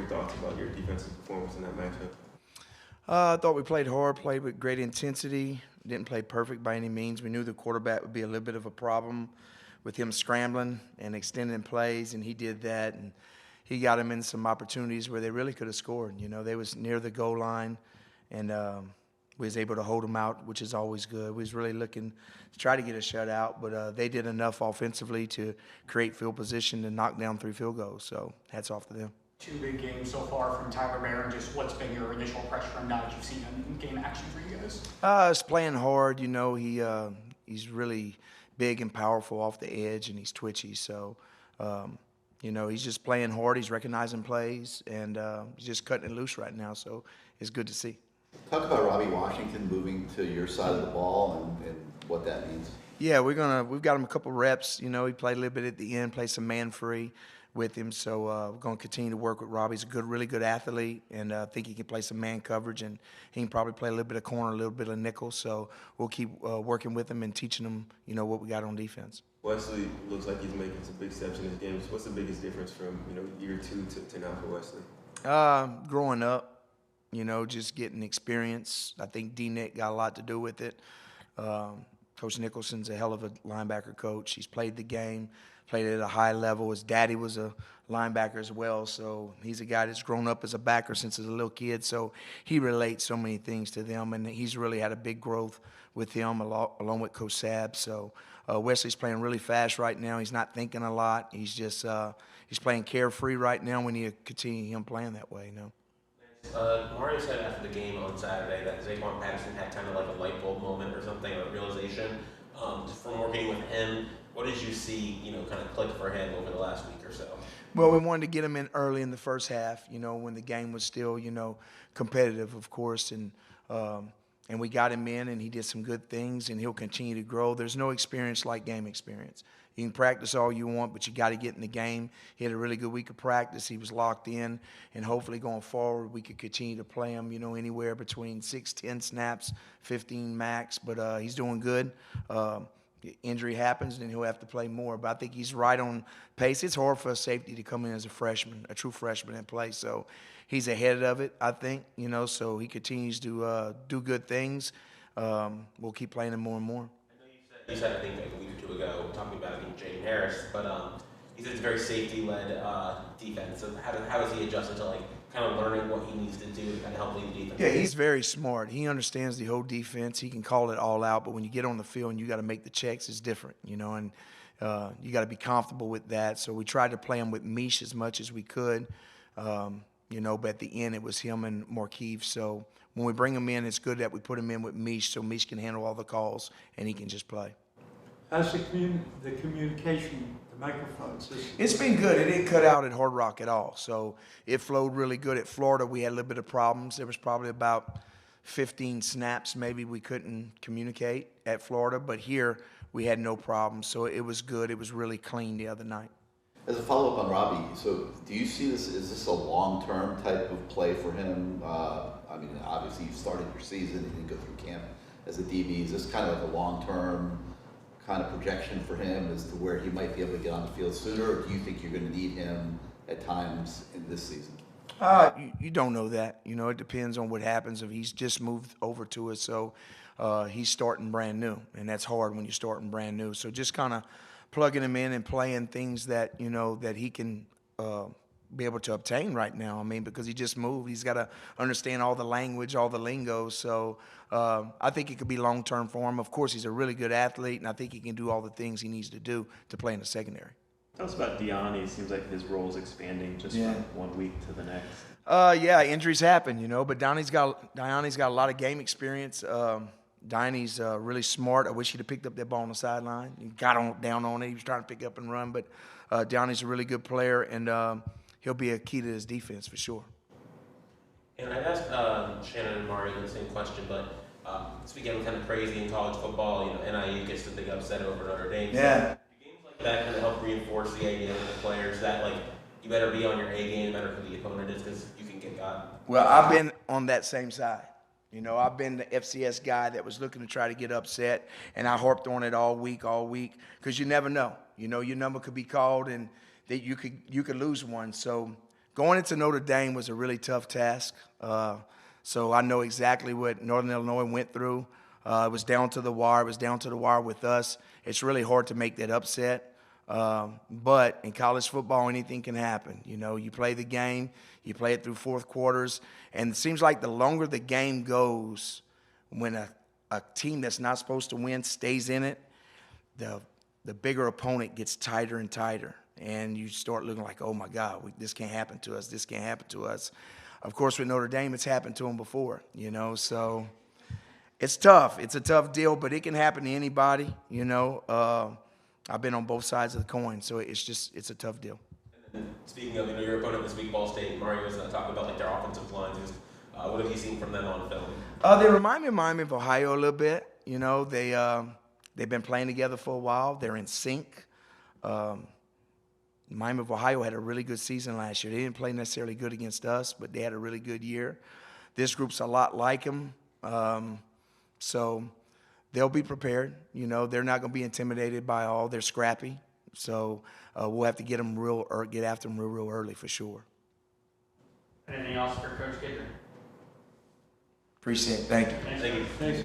Your thoughts about your defensive performance in that matchup? I thought we played hard, played with great intensity. Didn't play perfect by any means. We knew the quarterback would be a little bit of a problem with him scrambling and extending plays, and he did that. And he got him in some opportunities where they really could have scored. You know, they was near the goal line, and we was able to hold them out, which is always good. We was really looking to try to get a shutout, but they did enough offensively to create field position and knock down 3 field goals. So hats off to them. 2 big games so far from Tyler Mayon. Just what's been your initial pressure now that you've seen him in game action for you guys? He's playing hard. You know, he's really big and powerful off the edge, and he's twitchy. So, you know, he's just playing hard. He's recognizing plays, and he's just cutting it loose right now. So it's good to see. Talk about Robbie Washington moving to your side of the ball and what that means. Yeah, we've got him a couple reps. You know, he played a little bit at the end, played some man free with him. So we're going to continue to work with Robbie. He's a really good athlete, and I think he can play some man coverage, and he can probably play a little bit of corner, a little bit of nickel. So we'll keep working with him and teaching him, you know, what we got on defense. Wesley looks like he's making some big steps in his games. What's the biggest difference from, you know, year 2 to now for Wesley? Growing up, you know, just getting experience. I think D-Nick got a lot to do with it. Coach Nicholson's a hell of a linebacker coach. He's played the game, played at a high level. His daddy was a linebacker as well, so he's a guy that's grown up as a backer since he was a little kid, so he relates so many things to them, and he's really had a big growth with him along with Coach Sab. So Wesley's playing really fast right now. He's not thinking a lot. He's just he's playing carefree right now. We need to continue him playing that way, you know. Mario said after the game on Saturday that Patterson had kind of like a light bulb moment or something, a realization. From working with him, what did you see, you know, kind of click for him over the last week or so? Well, we wanted to get him in early in the first half, you know, when the game was still, you know, competitive, of course, and we got him in, and he did some good things, and he'll continue to grow. There's no experience like game experience. You can practice all you want, but you got to get in the game. He had a really good week of practice. He was locked in, and hopefully going forward we could continue to play him, you know, anywhere between 6, 10 snaps, 15 max. But he's doing good. Injury happens, then he'll have to play more. But I think he's right on pace. It's hard for a safety to come in as a freshman, a true freshman, and play. So he's ahead of it, I think, you know, so he continues to do good things. We'll keep playing him more and more. You said I think like a week or 2 ago, talking about being Jaden Harris, but he said it's a very safety-led defense. So how does he adjust to like kind of learning what he needs to do to kind of help lead the defense? Yeah, he's very smart. He understands the whole defense. He can call it all out, but when you get on the field and you got to make the checks, it's different, you know, and you got to be comfortable with that. So we tried to play him with Mish as much as we could, you know, but at the end it was him and Markeith. So when we bring him in, it's good that we put him in with Mish so Mish can handle all the calls and he can just play. How's the communication, the microphone system? It's been good. It didn't cut out at Hard Rock at all. So it flowed really good. At Florida, we had a little bit of problems. There was probably about 15 snaps maybe we couldn't communicate at Florida, but here we had no problems. So it was good. It was really clean the other night. As a follow-up on Robbie, so do you see this, is this a long-term type of play for him? I mean, obviously you started your season, you didn't go through camp as a DB. Is this kind of like a long-term kind of projection for him as to where he might be able to get on the field sooner, or do you think you're going to need him at times in this season? You don't know that. You know, it depends on what happens. If he's just moved over to us, so he's starting brand new, and that's hard when you're starting brand new. So just kind of plugging him in and playing things that, you know, that he can be able to obtain right now. I mean, because he just moved. He's got to understand all the language, all the lingo. So I think it could be long-term for him. Of course, he's a really good athlete, and I think he can do all the things he needs to do to play in the secondary. Tell us about Diondre. It seems like his role is expanding just from 1 week to the next. Yeah, injuries happen, you know, but Donnie's got a lot of game experience. Donnie's really smart. I wish he'd have picked up that ball on the sideline. He got down on it. He was trying to pick up and run, but Donnie's a really good player, and he'll be a key to his defense for sure. And I'd ask Shannon and Mario the same question, but it's becoming kind of crazy in college football. You know, NIU gets the big upset over Notre Dame. Yeah. So games like that kind of help reinforce the idea with the players that, like, you better be on your A game, no matter who the opponent is, because you can get got. Well, I've been on that same side. You know, I've been the FCS guy that was looking to try to get upset, and I harped on it all week, because you never know. You know, your number could be called, and that you could lose one. So Going into Notre Dame was a really tough task. So I know exactly what Northern Illinois went through. It was down to the wire. It was down to the wire with us. It's really hard to make that upset. But in college football, anything can happen. You know, you play the game, you play it through fourth quarters, and it seems like the longer the game goes, when a team that's not supposed to win stays in it, the bigger opponent gets tighter and tighter. And you start looking like, oh, my God, this can't happen to us. This can't happen to us. Of course, with Notre Dame, it's happened to them before, you know. So it's tough. It's a tough deal, but it can happen to anybody, you know. I've been on both sides of the coin, so it's a tough deal. And speaking of, your opponent this week, Ball State, Mario was talking about their offensive lines. What have you seen from them on film? They remind me of Miami of Ohio a little bit. You know, they've been playing together for a while. They're in sync. Miami of Ohio had a really good season last year. They didn't play necessarily good against us, but they had a really good year. This group's a lot like them. So they'll be prepared. You know, they're not going to be intimidated by all. They're scrappy. So we'll have to get after them real early for sure. Anything else for Coach Guidry? Appreciate it. Thank you. Thank you.